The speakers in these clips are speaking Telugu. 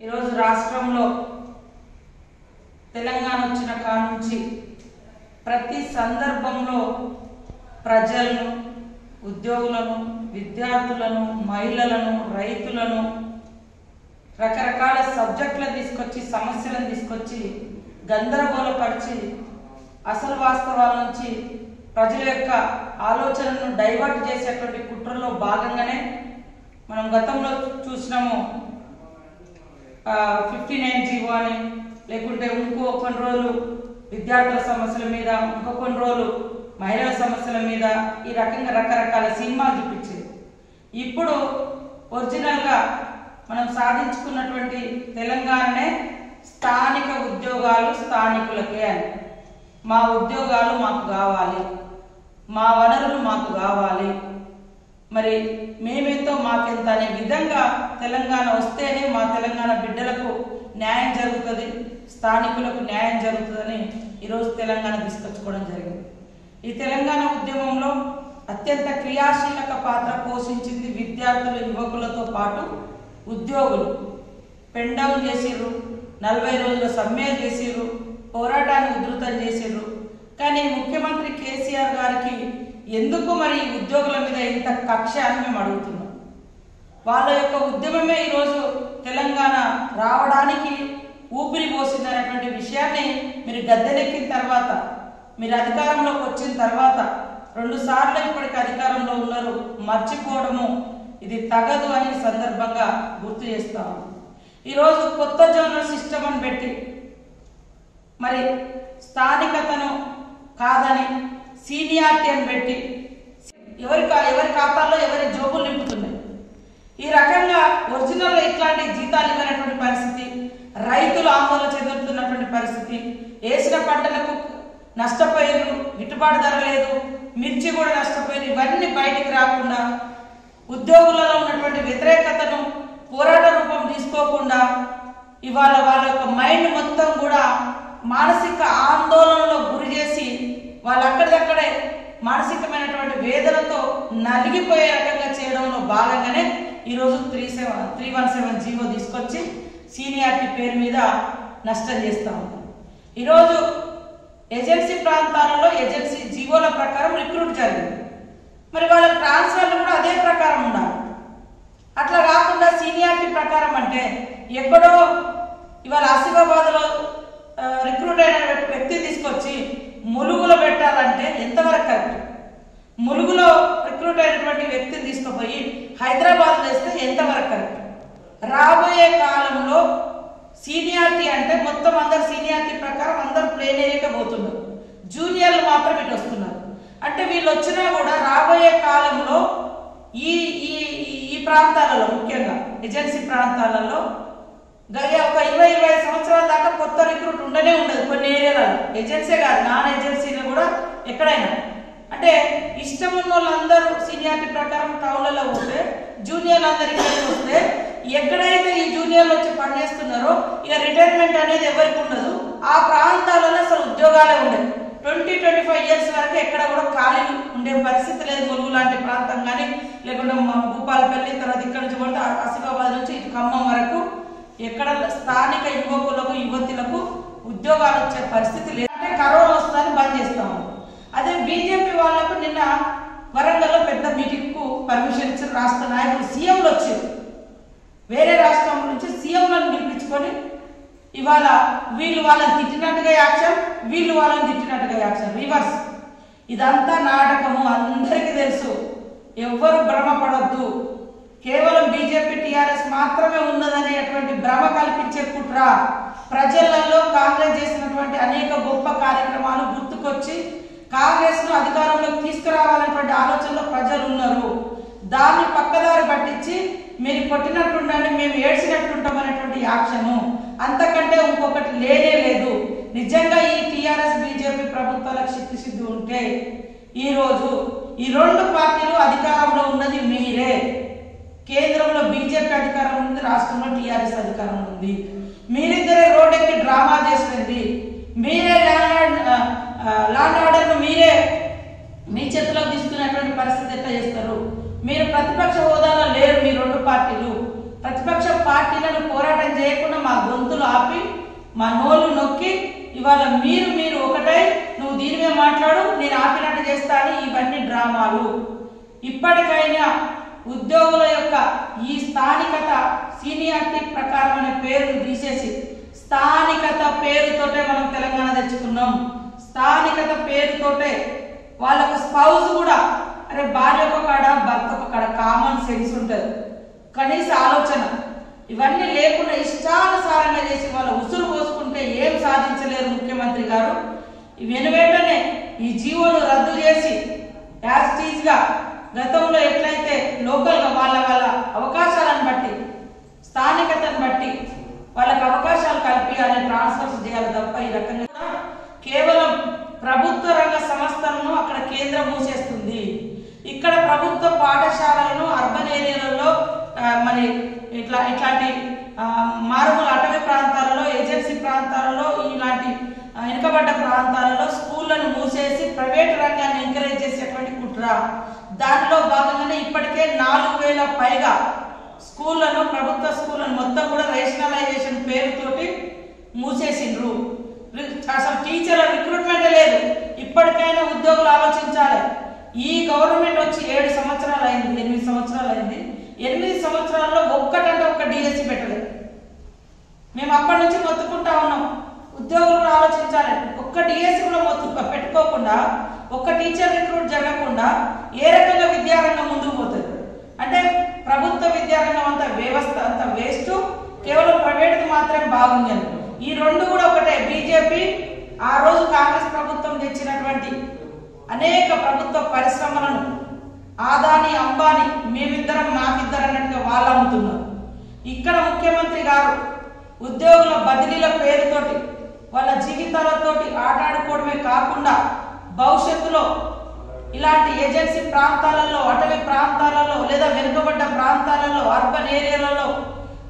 ఈరోజు రాష్ట్రంలో తెలంగాణ వచ్చిన కానుంచి ప్రతి సందర్భంలో ప్రజలను, ఉద్యోగులను, విద్యార్థులను, మహిళలను, రైతులను రకరకాల సబ్జెక్టులు తీసుకొచ్చి సమస్యలను తీసుకొచ్చి గందరగోళపరిచి అసలు వాస్తవాల నుంచి ప్రజల యొక్క ఆలోచనను డైవర్ట్ చేసేటువంటి కుట్రలో భాగంగానే మనం గతంలో చూసినాము. 59 జీవో అని, లేకుంటే ఇంకో కొన్ని రోజులు విద్యార్థుల సమస్యల మీద, ఇంకో కొన్ని రోజులు మహిళల సమస్యల మీద ఈ రకంగా రకరకాల సినిమాలు చూపించింది. ఇప్పుడు ఒరిజినల్గా మనం సాధించుకున్నటువంటి తెలంగాణనే స్థానిక ఉద్యోగాలు స్థానికులకే అని, మా ఉద్యోగాలు మాకు కావాలి, మా వనరులు మాకు కావాలి, మరి మేమెంతో మాకెంత అనే విధంగా తెలంగాణ వస్తేనే మా తెలంగాణ బిడ్డలకు న్యాయం జరుగుతుంది, స్థానికులకు న్యాయం జరుగుతుందని ఈరోజు తెలంగాణ తీసుకొచ్చుకోవడం జరిగింది. ఈ తెలంగాణ ఉద్యమంలో అత్యంత క్రియాశీలక పాత్ర పోషించింది విద్యార్థులు, యువకులతో పాటు ఉద్యోగులు. పెన్ డౌన్ చేసిర్రు, 40 రోజుల సమ్మె చేసిర్రు, పోరాటాన్ని ఉధృతం చేసిర్రు. కానీ ముఖ్యమంత్రి కేసీఆర్ గారికి ఎందుకు మరి ఉద్యోగుల మీద ఇంత కక్ష అని మేము అడుగుతున్నాం. వాళ్ళ యొక్క ఉద్యమమే ఈరోజు తెలంగాణ రావడానికి ఊపిరి పోసిందనేటువంటి విషయాన్ని మీరు గద్దెనెక్కిన తర్వాత, మీరు అధికారంలోకి వచ్చిన తర్వాత 2 సార్లు ఇప్పటికి అధికారంలో ఉన్నారు, మర్చిపోవడము ఇది తగదు అని సందర్భంగా గుర్తు చేస్తాము. ఈరోజు కొత్త జోనల్ సిస్టమ్ అని పెట్టి మరి స్థానికతను కాదని సీనియారిటీ అని పెట్టి ఎవరి ఖాతాల్లో ఎవరి జోబులు నింపుతున్నాయి. ఈ రకంగా ఒరిజినల్గా ఇట్లాంటి జీతాలు ఇవ్వనటువంటి పరిస్థితి, రైతులు ఆందోళన చెందుతున్నటువంటి పరిస్థితి, వేసిన పంటలకు నష్టపోయారు, గిట్టుబాటు ధర లేదు, మిర్చి కూడా నష్టపోయారు. ఇవన్నీ బయటికి రాకుండా ఉద్యోగులలో ఉన్నటువంటి వ్యతిరేకతను పోరాట రూపం తీసుకోకుండా ఇవాళ వాళ్ళ యొక్క మైండ్ మొత్తం కూడా మానసిక ఆందోళనలో గురి చేసి వాళ్ళు అక్కడికక్కడే మానసికమైనటువంటి వేదనతో నలిగిపోయే రకంగా చేయడంలో భాగంగానే ఈరోజు 317 జీవో తీసుకొచ్చి సీనియారిటీ పేరు మీద నష్టం చేస్తూ ఉంటాం. ఈరోజు ఏజెన్సీ ప్రాంతాలలో ఏజెన్సీ జీవోల ప్రకారం రిక్రూట్ జరిగింది. మరి వాళ్ళ ట్రాన్స్ఫర్లు కూడా అదే ప్రకారం ఉండాలి. అట్లా కాకుండా సీనియారిటీ ప్రకారం అంటే ఎక్కడో ఇవాళ ఆసిఫాబాద్లో రిక్రూట్ అయిన వ్యక్తి తీసుకొచ్చి ములుగులో పెట్టాలంటే ఎంతవరకు కరెక్ట్? ములుగులో రిక్రూట్ అయినటువంటి వ్యక్తిని తీసుకుపోయి హైదరాబాద్ వేస్తే ఎంతవరకు కరెక్ట్? రాబోయే కాలంలో సీనియారిటీ అంటే మొత్తం అందరు సీనియారిటీ ప్రకారం అందరు ప్లేన్ ఏరియాకే పోతున్నారు, జూనియర్లు మాత్రం ఇటు వస్తున్నారు. అంటే వీళ్ళు వచ్చినా కూడా రాబోయే కాలంలో ఈ ఈ ప్రాంతాలలో, ముఖ్యంగా ఏజెన్సీ ప్రాంతాలలో ఒక 20-25 సంవత్సరాల దాకా కొత్త రిక్రూట్ ఉండనే ఉండదు. కొన్ని ఏరియాలలో ఏజెన్సీ కాదు, నాన్ ఏజెన్సీలో కూడా ఎక్కడైనా అంటే ఇష్టం ఉన్న వాళ్ళందరూ సీనియారిటీ ప్రకారం టౌన్లలో పోతే, జూనియర్లు అందరు ఇక్కడికి వస్తే ఎక్కడైతే ఈ జూనియర్లు వచ్చి పనిచేస్తున్నారో ఇక రిటైర్మెంట్ అనేది ఎవరికి ఉండదు. ఆ ప్రాంతాలలో అసలు ఉద్యోగాలే ఉండదు. 20-25 ఇయర్స్ వరకు ఎక్కడ కూడా ఖాళీ ఉండే పరిస్థితి లేదు. ములుగు లాంటి ప్రాంతం కానీ, లేకుంటే భూపాలపల్లి, తర్వాత ఇక్కడ నుంచి కూడా ఆసిఫాబాద్ నుంచి ఇటు ఖమ్మం వరకు ఎక్కడ స్థానిక యువకులకు, యువతులకు ఉద్యోగాలు వచ్చే పరిస్థితి లేదంటే కరోనా వస్తుందని బంద్ చేస్తాము. అదే బీజేపీ వాళ్ళకు నిన్న వరంగల్లో పెద్ద మీటింగ్కు పర్మిషన్ ఇచ్చిన రాష్ట్ర నాయకులు, సీఎంలు వచ్చారు. వేరే రాష్ట్రం నుంచి సీఎంలను పిలిపించుకొని ఇవాళ వీళ్ళు వాళ్ళని తిట్టినట్టుగా యాక్షన్, వీళ్ళు వాళ్ళని తిట్టినట్టుగా యాక్షన్, రివర్స్. ఇదంతా నాటకము, అందరికీ తెలుసు. ఎవ్వరు భ్రమపడద్దు. కేవలం బీజేపీ, టీఆర్ఎస్ మాత్రమే ఉన్నదనేటువంటి భ్రమ కల్పించే కుట్ర. ప్రజలలో కాంగ్రెస్ చేసినటువంటి అనేక గొప్ప కార్యక్రమాలు గుర్తుకొచ్చి కాంగ్రెస్ను అధికారంలోకి తీసుకురావాలనేటువంటి ఆలోచనలో ప్రజలు ఉన్నారు. దాన్ని పక్కదారి పట్టించి మీరు కొట్టినట్టుండండి, మేము ఏడ్చినట్టుంటాం అనేటువంటి యాక్షను, అంతకంటే ఇంకొకటి లేనే లేదు. నిజంగా ఈ టీఆర్ఎస్ బీజేపీ ప్రభుత్వాలకు చిత్తశుద్ధి ఉంటే ఈరోజు ఈ 2 పార్టీలు అధికారంలో ఉన్నది మీరే. కేంద్రంలో బీజేపీ అధికారం ఉంది, రాష్ట్రంలో టీఆర్ఎస్ అధికారం ఉంది. మీరిద్దరే రోడ్డెక్కి డ్రామా చేసింది. మీరే ల్యాండ్ ఆర్డర్ను మీరే మీ చేతిలో తీసుకునేటువంటి పరిస్థితి ఎట్లా చేస్తారు? మీరు ప్రతిపక్ష హోదాలో లేరు. మీ 2 పార్టీలు ప్రతిపక్ష పార్టీలను పోరాటం చేయకుండా మా గొంతులు ఆపి మా నోళ్ళు నొక్కి ఇవాళ మీరు ఒకటై నువ్వు దీని మీద మాట్లాడు, నేను ఆపినట్టు చేస్తాను. ఇవన్నీ డ్రామాలు. ఇప్పటికైనా ఉద్యోగుల యొక్క ఈ స్థానికత సీనియారిటీ ప్రకారం అనే పేరును తీసేసి స్థానికత పేరుతోటే మనం తెలంగాణ తెచ్చుకున్నాం. స్థానికత పేరుతోటే వాళ్ళకు స్పౌజ్ కూడా అరే భార్య ఒక కాడ భర్త ఒక కాడ కామన్ సెన్స్ ఉంటుంది, కనీస ఆలోచన. ఇవన్నీ లేకుండా ఇష్టానుసారంగా చేసి వాళ్ళ ఉసురు పోసుకుంటే ఏం సాధించలేరు ముఖ్యమంత్రి గారు. వెనువెంటనే ఈ జీవోను రద్దు చేసి యాస్టీజ్గా గతంలో ఎట్లయితే లోకల్గా వాళ్ళ అవకాశాలను బట్టి స్థానికతను బట్టి వాళ్ళకి అవకాశాలు కల్పించాలి, ట్రాన్స్ఫర్స్ చేయాలి తప్ప ఈ రకంగా కేవలం ప్రభుత్వ రంగ సంస్థలను అక్కడ కేంద్రం మూసేస్తుంది. ఇక్కడ ప్రభుత్వ పాఠశాలలను అర్బన్ ఏరియాలలో మరి ఇట్లాంటి మారుమూల అటవీ ప్రాంతాలలో ఏజెన్సీ ప్రాంతాలలో ఇలాంటి వెనుకబడ్డ ప్రాంతాలలో స్కూళ్లను మూసేసి ప్రైవేట్ రంగాన్ని ఎంకరేజ్ చేసేటువంటి కుట్ర. దానిలో భాగంగానే ఇప్పటికే 4000 పైగా స్కూళ్లను ప్రభుత్వ స్కూళ్లను మొత్తం కూడా రేషనలైజేషన్ పేరుతోటి మూసేసిండ్రు. అసలు టీచర్ల రిక్రూట్మెంట్ లేదు. ఇప్పటికైనా ఉద్యోగులు ఆలోచించాలి. ఈ గవర్నమెంట్ వచ్చి 7 సంవత్సరాలు అయింది, 8 సంవత్సరాలు అయింది. 8 సంవత్సరాల్లో ఒక్కటంటే ఒక్క డిఎస్సి పెట్టలేదు. మేము అప్పటి నుంచి మొత్తుకుంటా ఉన్నాం. ఉద్యోగులు కూడా ఆలోచించాలి. ఒక్క డిఎస్సి కూడా పెట్టుకోకుండా, ఒక్క టీచర్ రిక్రూట్ జరగకుండా ఏ రకంగా విద్యారంగం ముందుకు పోతుంది అంటే ప్రభుత్వ విద్యారంగం అంత వ్యవస్థ అంత వేస్ట్, కేవలం ప్రైవేట్ది మాత్రమే బాగుంది అని. ఈ రెండు కూడా ఒకటే. బీజేపీ ఆ రోజు కాంగ్రెస్ ప్రభుత్వం తెచ్చినటువంటి అనేక ప్రభుత్వ పరిశ్రమలను ఆదాని అంబానీ మేమిద్దరం మాకిద్దరం అన్నట్టుగా వాళ్ళు అమ్ముతున్నారు. ఇక్కడ ముఖ్యమంత్రి గారు ఉద్యోగుల బదిలీల పేరుతోటి వాళ్ళ జీవితాలతోటి ఆటాడుకోవడమే కాకుండా భవిష్యత్తులో ఇలాంటి ఏజెన్సీ ప్రాంతాలలో, అటవీ ప్రాంతాలలో లేదా వెనుకబడ్డ ప్రాంతాలలో, అర్బన్ ఏరియాలలో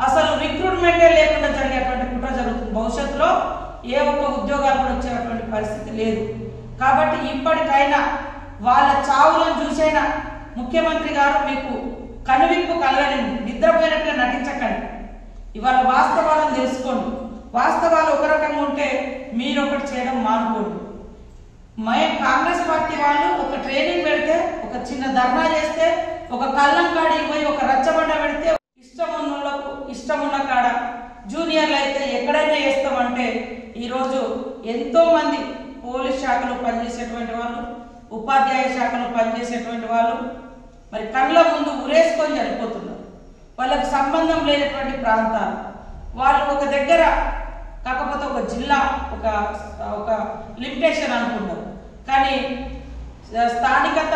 అసలు రిక్రూట్మెంటే లేకుండా జరిగేటువంటి కుట్ర జరుగుతుంది. భవిష్యత్తులో ఏ ఒక్క ఉద్యోగాలు కూడా వచ్చేటువంటి పరిస్థితి లేదు. కాబట్టి ఇప్పటికైనా వాళ్ళ చావులను చూసైనా ముఖ్యమంత్రి గారు మీకు కనువిప్పు కలగని, నిద్రపోయినట్టుగా నటించకండి. ఇవాళ వాస్తవాలను తెలుసుకోండి. వాస్తవాలు ఒక రకంగా ఉంటే మీరు ఒకటి చేయడం మానుకోండి. కాంగ్రెస్ పార్టీ వాళ్ళు ఒక ట్రైనింగ్ పెడితే, ఒక చిన్న ధర్నా చేస్తే, ఒక కళ్ళం కాడికి పోయి ఒక రచ్చబండ పెడితే ఇష్టం ఉన్నోళ్ళకు ఇష్టం ఉన్న కాడ జూనియర్లు అయితే ఎక్కడైనా చేస్తామంటే ఈరోజు ఎంతో మంది పోలీస్ శాఖలో పనిచేసేటువంటి వాళ్ళు, ఉపాధ్యాయ శాఖలో పనిచేసేటువంటి వాళ్ళు మరి కళ్ళ ముందు ఉరేసుకొని చనిపోతున్నారు. వాళ్ళకు సంబంధం లేనటువంటి ప్రాంతాలు వాళ్ళు ఒక దగ్గర కాకపోతే ఒక జిల్లా ఒక లిమిటేషన్ అనుకున్నారు. కానీ స్థానికత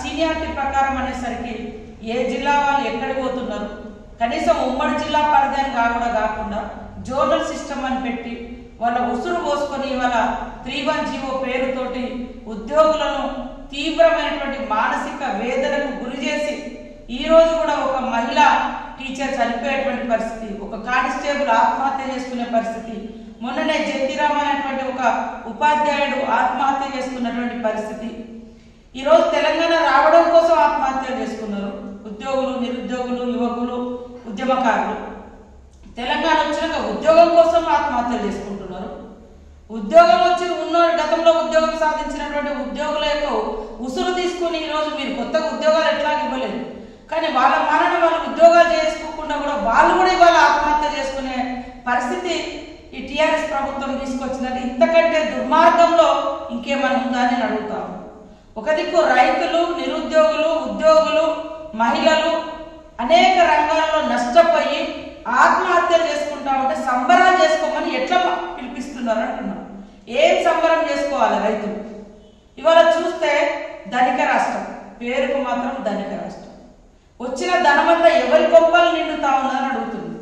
సీనియారిటీ ప్రకారం అనేసరికి ఏ జిల్లా వాళ్ళు ఎక్కడికి పోతున్నారు, కనీసం ఉమ్మడి జిల్లా పరిధిని కాకుండా జోనల్ సిస్టమ్ అని పెట్టి వాళ్ళ ఉసురు పోసుకొని ఇవాళ 310 పేరుతోటి ఉద్యోగులను తీవ్రమైనటువంటి మానసిక వేదనకు గురి చేసి ఈ రోజు కూడా ఒక మహిళా టీచర్ చనిపోయేటువంటి పరిస్థితి, ఒక కానిస్టేబుల్ ఆత్మహత్య చేసుకునే పరిస్థితి, మొన్ననే జతిరామ అనేటువంటి ఒక ఉపాధ్యాయుడు ఆత్మహత్య చేసుకున్నటువంటి పరిస్థితి. ఈరోజు తెలంగాణ రావడం కోసం ఆత్మహత్యలు చేసుకున్నారు ఉద్యోగులు, నిరుద్యోగులు, యువకులు, ఉద్యమకారులు. తెలంగాణ వచ్చినాక ఉద్యోగం కోసం ఆత్మహత్యలు చేసుకుంటున్నారు. ఉద్యోగం వచ్చి ఉన్నోడు గతంలో ఉద్యోగం సాధించినటువంటి ఉద్యోగుల యొక్క ఉసురు తీసుకుని ఈరోజు మీరు కొత్తగా ఉద్యోగాలు ఎట్లా ఇవ్వలేదు. కానీ వాళ్ళ మానని వాళ్ళు ఉద్యోగాలు చేసుకోకుండా కూడా వాళ్ళు కూడా ఇవాళ ఆత్మహత్య చేసుకునే పరిస్థితి ఈ టీఆర్ఎస్ ప్రభుత్వం తీసుకొచ్చినది. ఇంతకంటే దుర్మార్గంలో ఇంకేమైనా ఉందా అని అడుగుతాము. ఒక దిక్కు రైతులు, నిరుద్యోగులు, ఉద్యోగులు, మహిళలు అనేక రంగాల్లో నష్టపోయి ఆత్మహత్యలు చేసుకుంటా ఉంటే సంబరాలు చేసుకోమని ఎట్లా పిలిపిస్తున్నారు అంటున్నారు. ఏం సంబరం చేసుకోవాలి రైతులు? ఇవాళ చూస్తే ధనిక రాష్ట్రం, పేరుకు మాత్రం ధనిక రాష్ట్రం. వచ్చిన ధనమంతా ఎవరి గొప్పలు నిండుతా ఉందని అడుగుతుంది.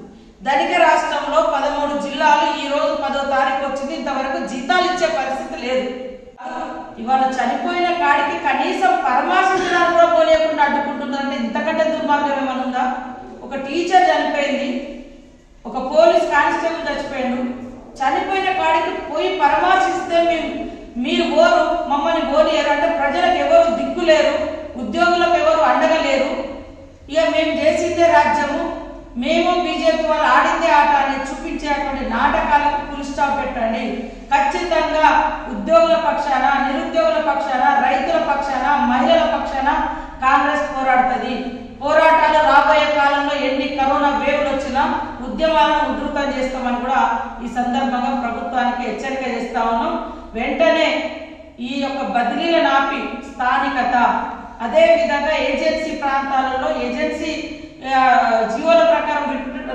ధనిక రాష్ట్రంలో 13 జిల్లాలు ఈ రోజు 10వ తారీఖు వచ్చింది, ఇంతవరకు జీతాలు ఇచ్చే పరిస్థితి లేదు. ఇవాళ చనిపోయిన కాడికి కనీసం పరామర్శించడానికి కూడా పోలేకుండా అడ్డుకుంటున్నారంటే ఇంతకంటే దుర్మార్గం ఏమైనా ఉందా? ఒక టీచర్ చనిపోయింది, ఒక పోలీస్ కానిస్టేబుల్ చచ్చిపోయాడు. చనిపోయిన కాడికి పోయి పరామర్శిస్తే మీరు ఓరు మమ్మల్ని ఓనియరు అంటే ప్రజలకు ఎవరు దిక్కు లేరు, ఉద్యోగులకు ఎవరు అండగా లేరు. ఇక మేము చేసిందే రాజ్యము, మేము బీజేపీ వాళ్ళు ఆడిందే ఆట అని చూపించేటువంటి నాటకాలకు ఫుల్ స్టాప్ పెట్టండి. ఖచ్చితంగా ఉద్యోగుల పక్షాన, నిరుద్యోగుల పక్షాన, రైతుల పక్షాన, మహిళల పక్షాన కాంగ్రెస్ పోరాడుతుంది. పోరాటాలు రాబోయే కాలంలో ఎన్ని కరోనా వేవ్లు వచ్చినా ఉద్యమాలను ఉధృతం చేస్తామని కూడా ఈ సందర్భంగా ప్రభుత్వానికి హెచ్చరిక చేస్తా ఉన్నాం. వెంటనే ఈ యొక్క బదిలీలను ఆపి స్థానికత, అదే విధంగా ఏజెన్సీ ప్రాంతాలలో ఏజెన్సీ జీవోల ప్రకారం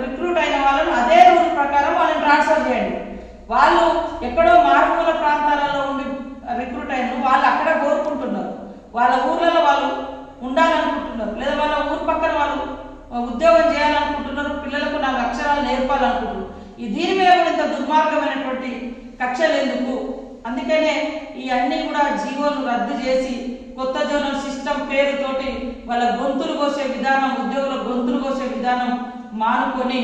రిక్రూట్ అయిన వాళ్ళను అదే రూల్ ప్రకారం వాళ్ళని ట్రాన్స్ఫర్ చేయండి. వాళ్ళు ఎక్కడో మారుమూల ప్రాంతాలలో ఉండి రిక్రూట్ అయిన వాళ్ళు అక్కడ కోరుకుంటున్నారు, వాళ్ళ ఊర్లలో వాళ్ళు ఉండాలనుకుంటున్నారు, లేదా వాళ్ళ ఊరు పక్కన వాళ్ళు ఉద్యోగం చేయాలనుకుంటున్నారు, పిల్లలకు 4 అక్షరాలు నేర్పాలనుకుంటున్నారు. ఈ దీని మీద ఇంత దుర్మార్గమైనటువంటి కక్షలు ఎందుకు? అందుకనే ఈ అన్ని కూడా జీవోలు రద్దు చేసి కొత్త జోనల్ సిస్టమ్ పేరుతోటి వాళ్ళ గొంతులు కోసే విధానం, ఉద్యోగుల గొంతులు కోసే విధానం మానుకొని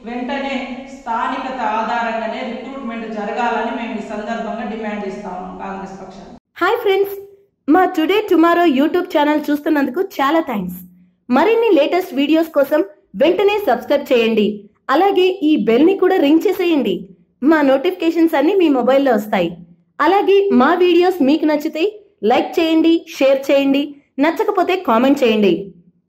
వెంటనే స్థానికత ఆధారంగానే రిక్రూట్మెంట్ జరగాలని మేము ఈ సందర్భంగా డిమాండ్ చేస్తా ఉన్నాం కాంగ్రెస్ పక్షాన్ని. హాయ్ ఫ్రెండ్స్, మా టుడే టుమారో యూట్యూబ్ ఛానల్ చూస్తున్నందుకు చాలా థ్యాంక్స్. మరిన్ని లేటెస్ట్ వీడియోస్ కోసం వెంటనే సబ్స్క్రైబ్ చేయండి. అలాగే ఈ బెల్ ని కూడా రింగ్ చేసేయండి. మా నోటిఫికేషన్స్ అన్ని మీ మొబైల్లో వస్తాయి. అలాగే మా వీడియోస్ మీకు నచ్చితే లైక్ చేయండి, షేర్ చేయండి, నచ్చకపోతే కామెంట్ చేయండి.